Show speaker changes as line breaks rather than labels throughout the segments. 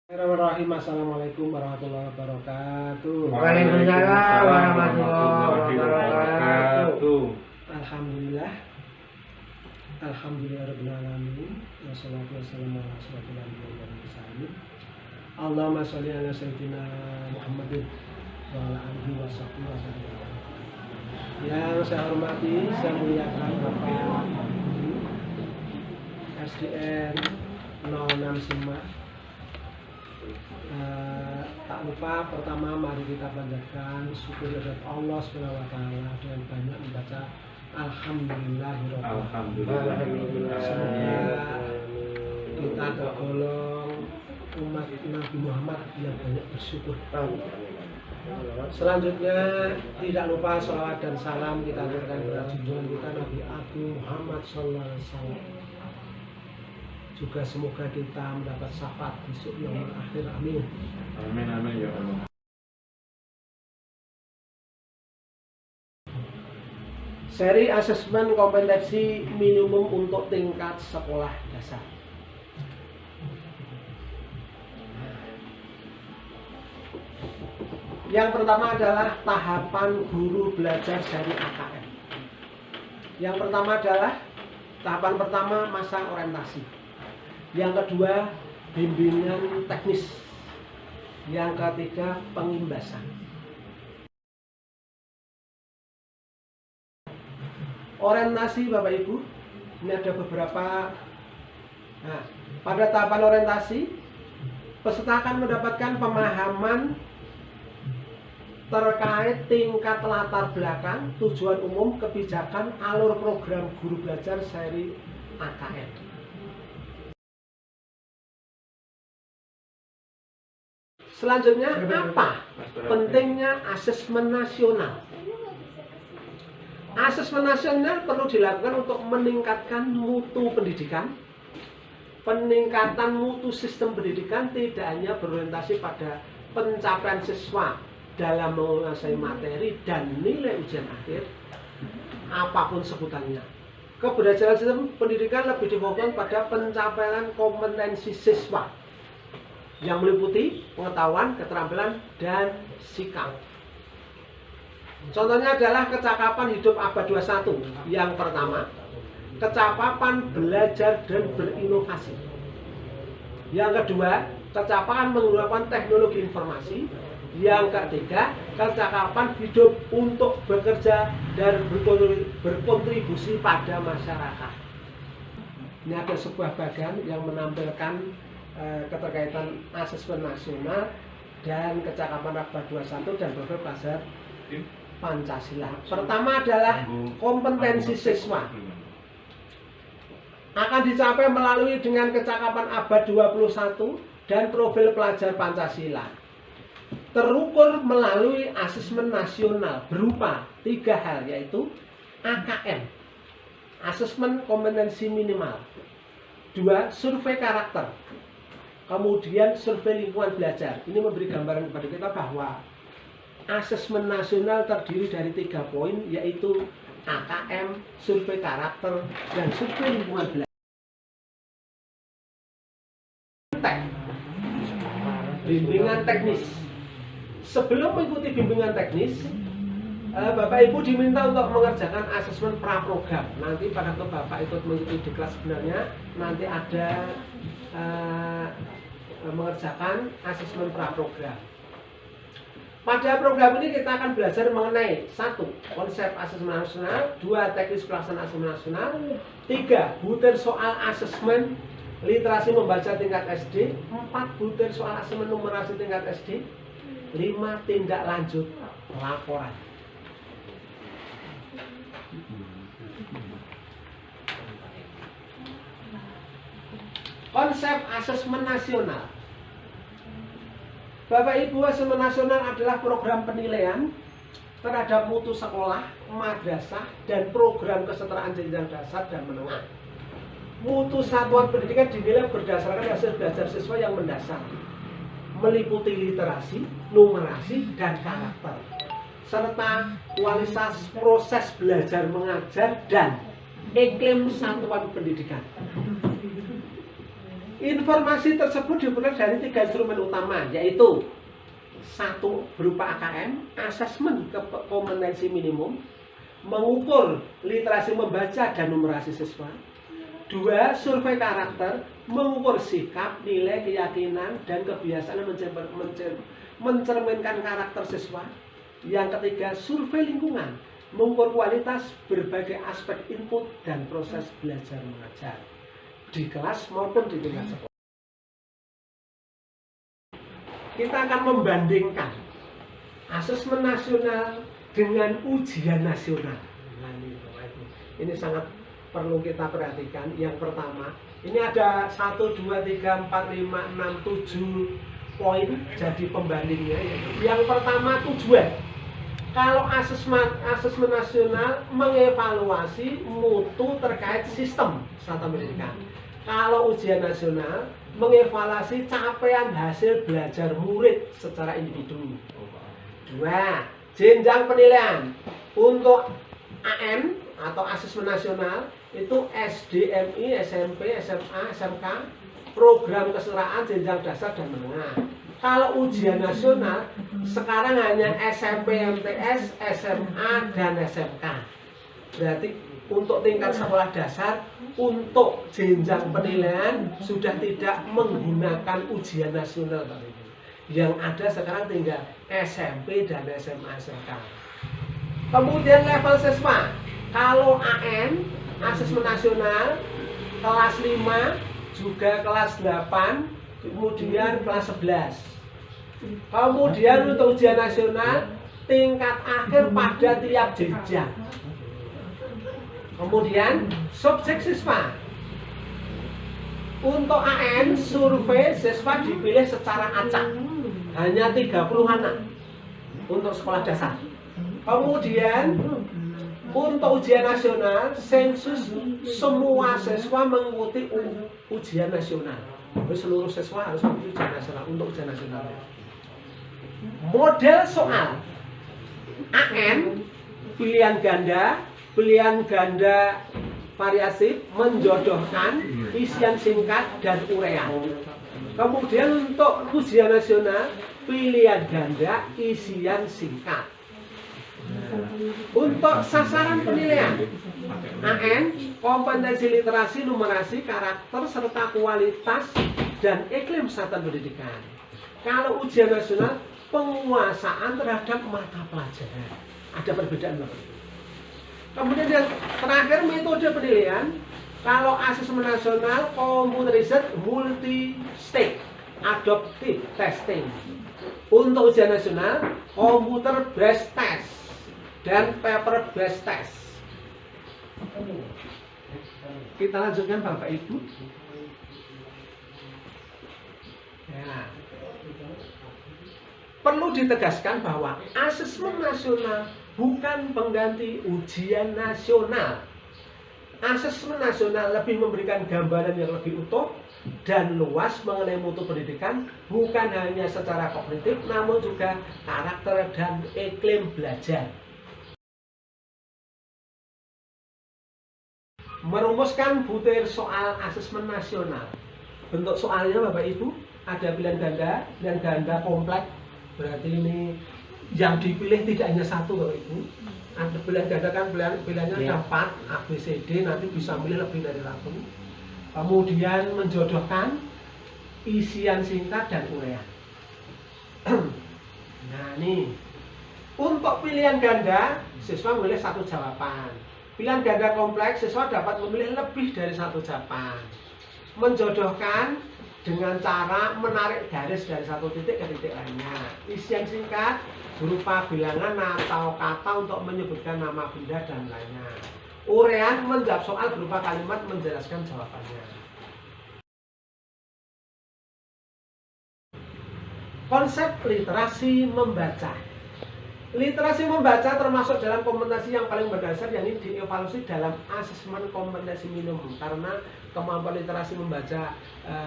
Bismillahirrahmanirrahim. Assalamualaikum warahmatullahi wabarakatuh.
Waalaikumsalam warahmatullahi wabarakatuh.
Alhamdulillah. Alhamdulillahirabbil alamin. Wassalatu wassalamu ala asyrofil anbiya'i wal mursalin. Allahumma sholli ala sayyidina Muhammadin wa ala alihi washabbihi wasallam. Yang saya hormati, saya muliakan Bapak SDN 06 Simak. Tak lupa pertama mari kita panjatkan syukur kepada Allah SWT dengan banyak membaca Alhamdulillahirobbilalamin. Semoga kita tergolong umat Nabi Muhammad yang banyak bersyukur. Selanjutnya tidak lupa sholawat dan salam kita aturkan kepada junjungan kita Nabi Agung Muhammad SAW. Juga semoga kita mendapat syafaat besok yaumul akhir. Amin.
Amin amin ya Allah.
Seri asesmen kompetensi minimum untuk tingkat sekolah dasar. Yang pertama adalah tahapan guru belajar dari AKM. Yang pertama adalah tahapan pertama masa orientasi. Yang kedua, bimbingan teknis. Yang ketiga, pengimbasan. Orientasi Bapak Ibu, ini ada beberapa. Nah, pada tahapan orientasi, peserta akan mendapatkan pemahaman terkait tingkat latar belakang, tujuan umum, kebijakan, alur program guru belajar seri AKM. Selanjutnya, apa pentingnya asesmen nasional? Asesmen nasional perlu dilakukan untuk meningkatkan mutu pendidikan. Peningkatan mutu sistem pendidikan tidak hanya berorientasi pada pencapaian siswa dalam menguasai materi dan nilai ujian akhir, apapun sebutannya. Keberhasilan sistem pendidikan lebih difokuskan pada pencapaian kompetensi siswa yang meliputi pengetahuan, keterampilan, dan sikap. Contohnya adalah kecakapan hidup abad 21. Yang pertama, kecakapan belajar dan berinovasi. Yang kedua, kecakapan menggunakan teknologi informasi. Yang ketiga, kecakapan hidup untuk bekerja dan berkontribusi pada masyarakat. Ini ada sebuah bagan yang menampilkan keterkaitan asesmen nasional dan kecakapan abad 21 dan profil pasar Pancasila. Pertama adalah kompetensi siswa. Akan dicapai melalui dengan kecakapan abad 21 dan profil pelajar Pancasila. Terukur melalui asesmen nasional berupa 3 hal, yaitu AKM, asesmen kompetensi minimal. 2, survei karakter. Kemudian survei lingkungan belajar. Ini memberi gambaran kepada kita bahwa asesmen nasional terdiri dari 3 poin, yaitu AKM, survei karakter, dan survei lingkungan belajar. Bimbingan teknis. Sebelum mengikuti bimbingan teknis, Bapak Ibu diminta untuk mengerjakan asesmen praprogram. Nanti pada waktu Bapak ikut mengikuti di kelas sebenarnya, nanti ada mengerjakan asesmen praprogram. Pada program ini kita akan belajar mengenai 1. Konsep asesmen nasional, 2. Teknis pelaksanaan asesmen nasional, 3. Butir soal asesmen literasi membaca tingkat SD, 4. Butir soal asesmen numerasi tingkat SD, 5. Tindak lanjut laporan. Konsep asesmen nasional. Bapak Ibu, asesmen nasional adalah program penilaian terhadap mutu sekolah, madrasah, dan program kesetaraan jenjang dasar dan menengah. Mutu satuan pendidikan dinilai berdasarkan hasil belajar siswa yang mendasar, meliputi literasi, numerasi, dan karakter, serta kualitas proses belajar mengajar dan iklim satuan pendidikan. Informasi tersebut diperoleh dari 3 instrumen utama, yaitu 1. Berupa AKM, asesmen kompetensi minimum, mengukur literasi membaca dan numerasi siswa. 2. Survei karakter, mengukur sikap, nilai, keyakinan, dan kebiasaan yang mencerminkan karakter siswa. Yang ketiga, survei lingkungan, mengukur kualitas berbagai aspek input dan proses belajar mengajar di kelas maupun di tingkat sekolah. Kita akan membandingkan asesmen nasional dengan ujian nasional. Ini sangat perlu kita perhatikan. Yang pertama, ini ada 1, 2, 3, 4, 5, 6, 7 poin jadi pembandingnya. Yang pertama, tujuan. Kalau asesmen nasional mengevaluasi mutu terkait sistem satuan pendidikan. Kalau ujian nasional mengevaluasi capaian hasil belajar murid secara individu. 2. Jenjang penilaian. Untuk AM atau asesmen nasional itu SDMI, SMP, SMA, SMK, program keseraan jenjang dasar dan menengah. Kalau ujian nasional sekarang hanya SMP, MTS, SMA, dan SMK. Berarti untuk tingkat sekolah dasar, untuk jenjang penilaian sudah tidak menggunakan ujian nasional. Yang ada sekarang tinggal SMP dan SMA, SMK. Kemudian level siswa. Kalau AM, asesmen nasional, kelas 5, juga kelas 8, kemudian kelas 11. Kemudian untuk ujian nasional, tingkat akhir pada tiap jenjang. Kemudian subjek siswa. Untuk AM, survei siswa dipilih secara acak. Hanya 30 anak untuk sekolah dasar. Kemudian untuk ujian nasional, sensus semua siswa mengikuti ujian nasional. Jadi seluruh siswa harus mengikuti ujian nasional untuk ujian nasional. Model soal AM pilihan ganda variasi menjodohkan isian singkat dan urean. Kemudian untuk ujian nasional pilihan ganda isian singkat. Untuk sasaran penilaian AN, kompetensi literasi, numerasi, karakter, serta kualitas dan iklim satuan pendidikan. Kalau ujian nasional, penguasaan terhadap mata pelajaran. Ada perbedaan Bapak Ibu. Kemudian yang terakhir, metode penilaian. Kalau asesmen nasional, computerized multi-stage adaptive testing. Untuk ujian nasional, computer based test dan paper based test. Kita lanjutkan Bapak Ibu. Ya. Perlu ditegaskan bahwa asesmen nasional bukan pengganti ujian nasional. Asesmen nasional lebih memberikan gambaran yang lebih utuh dan luas mengenai mutu pendidikan, bukan hanya secara kognitif, namun juga karakter dan iklim belajar. Merumuskan butir soal asesmen nasional. Bentuk soalnya Bapak Ibu, ada pilihan ganda kompleks. Berarti ini yang dipilih tidak hanya satu Bapak Ibu. Ada pilihan ganda kan pilihannya ada 4 A, B, C, D, nanti bisa milih lebih dari 1. Kemudian menjodohkan isian singkat dan urean. Nah ini untuk pilihan ganda siswa memilih 1 jawaban. Pilihan ganda kompleks siswa dapat memilih lebih dari 1 jawaban. Menjodohkan dengan cara menarik garis dari satu titik ke titik lainnya. Isian singkat berupa bilangan atau kata untuk menyebutkan nama benda dan lainnya. Urean menjawab soal berupa kalimat menjelaskan jawabannya. Konsep literasi membaca. Literasi membaca termasuk dalam kompetensi yang paling berdasar yang ini dievaluasi dalam asesmen kompetensi minimum, karena kemampuan literasi membaca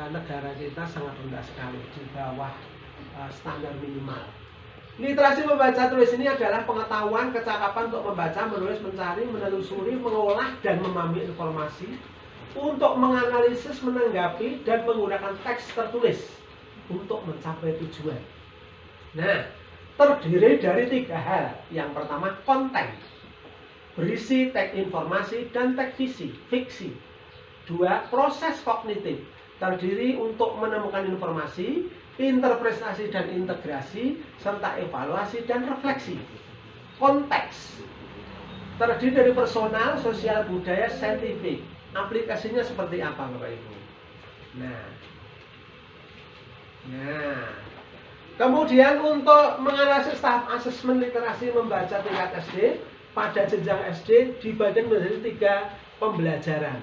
negara kita sangat rendah sekali, di bawah standar minimal. Literasi membaca tulis ini adalah pengetahuan, kecakapan untuk membaca, menulis, mencari, menelusuri, mengolah, dan memahami informasi untuk menganalisis, menanggapi, dan menggunakan teks tertulis untuk mencapai tujuan. Nah, terdiri dari 3 hal. Yang pertama, konten, berisi teks informasi dan teks fiksi. 2, proses kognitif, terdiri untuk menemukan informasi, interpretasi dan integrasi, serta evaluasi dan refleksi. Konteks, terdiri dari personal, sosial, budaya, saintifik. Aplikasinya seperti apa, Bapak Ibu? Nah, kemudian untuk menganalisis tahap asesmen literasi membaca tingkat SD, pada jenjang SD dibagi menjadi 3 pembelajaran.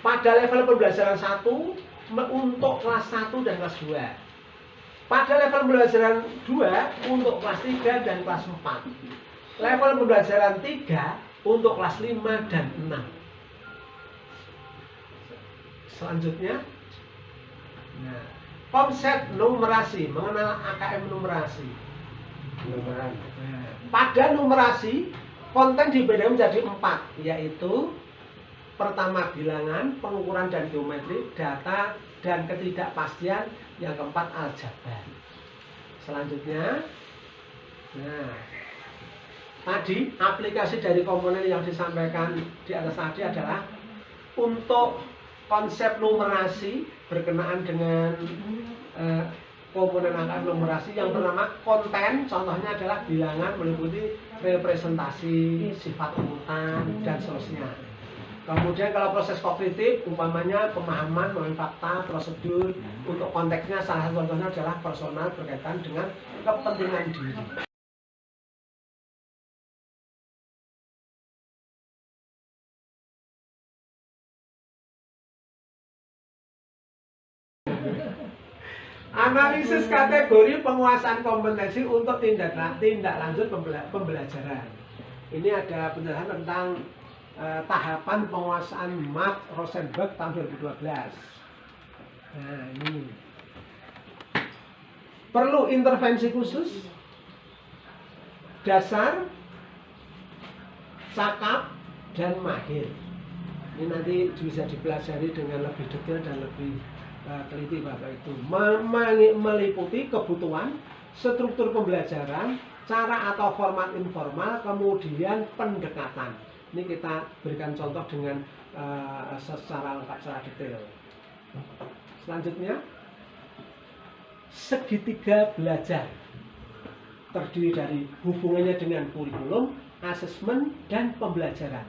Pada level pembelajaran 1 untuk kelas 1 dan kelas 2. Pada level pembelajaran 2 untuk kelas 3 dan kelas 4. Level pembelajaran 3 untuk kelas 5 dan 6. Selanjutnya, konsep numerasi, mengenal AKM numerasi. Pada numerasi, konten dibagi menjadi 4, yaitu pertama bilangan, pengukuran dan geometri, data dan ketidakpastian, yang keempat aljabar. Selanjutnya, tadi aplikasi dari komponen yang disampaikan di atas tadi adalah untuk konsep numerasi berkenaan dengan komponen AKM numerasi yang bernama konten, contohnya adalah bilangan meliputi representasi, sifat urutan, dan seterusnya. Kemudian kalau proses kognitif, umpamanya pemahaman melalui fakta, prosedur, untuk konteksnya salah satu contohnya adalah personal berkaitan dengan kepentingan diri. Analisis kategori penguasaan kompetensi untuk tindak lanjut pembelajaran. Ini ada penjelasan tentang tahapan penguasaan Mark Rosenberg tahun 2012. Nah, ini perlu intervensi khusus, dasar, cakap, dan mahir. Ini nanti bisa dipelajari dengan lebih detail dan lebih teliti, Bapak itu meliputi kebutuhan, struktur pembelajaran, cara atau format informal, kemudian pendekatan. Ini kita berikan contoh dengan secara lengkap, secara detail. Selanjutnya, segitiga belajar, terdiri dari hubungannya dengan kurikulum, asesmen, dan pembelajaran.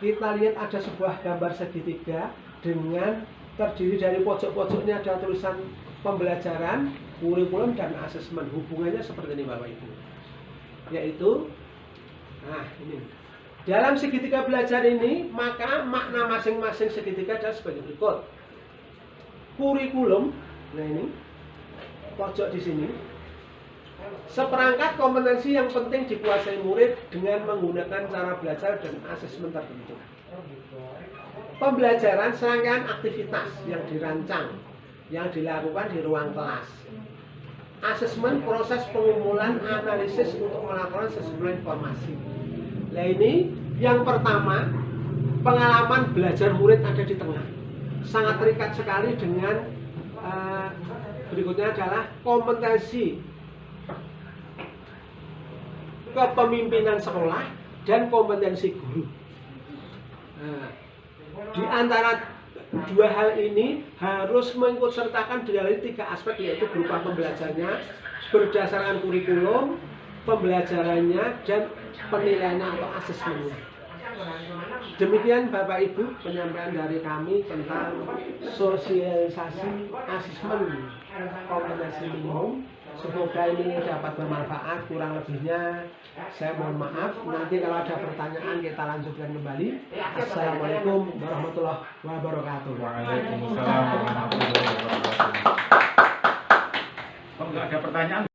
Kita lihat ada sebuah gambar segitiga dengan terdiri dari pojok-pojoknya ada tulisan pembelajaran, kurikulum, dan asesmen. Hubungannya seperti ini, Bapak Ibu, yaitu ini. Dalam segitiga belajar ini, maka makna masing-masing segitiga adalah sebagai berikut. Kurikulum, nah ini pojok di sini, seperangkat kompetensi yang penting dikuasai murid dengan menggunakan cara belajar dan asesmen tertentu. Pembelajaran, serangkaian aktivitas yang dirancang, yang dilakukan di ruang kelas. Asesmen, proses pengumpulan analisis untuk melakukan sejumlah informasi. Nah, ini yang pertama, pengalaman belajar murid ada di tengah. Sangat terikat sekali dengan berikutnya adalah kompetensi kepemimpinan sekolah dan kompetensi guru. Di antara dua hal ini harus mengikutsertakan dari 3 aspek, yaitu berupa pembelajarannya berdasarkan kurikulum, pembelajarannya, dan penilaiannya atau asesmennya. Demikian Bapak Ibu penyampaian dari kami tentang sosialisasi asesmen kompetensi minimum. Semoga ini dapat bermanfaat. Kurang lebihnya saya mohon maaf. Nanti kalau ada pertanyaan kita lanjutkan kembali. Assalamualaikum warahmatullahi wabarakatuh.
Waalaikumsalam warahmatullahi wabarakatuh. Kalau nggak ada pertanyaan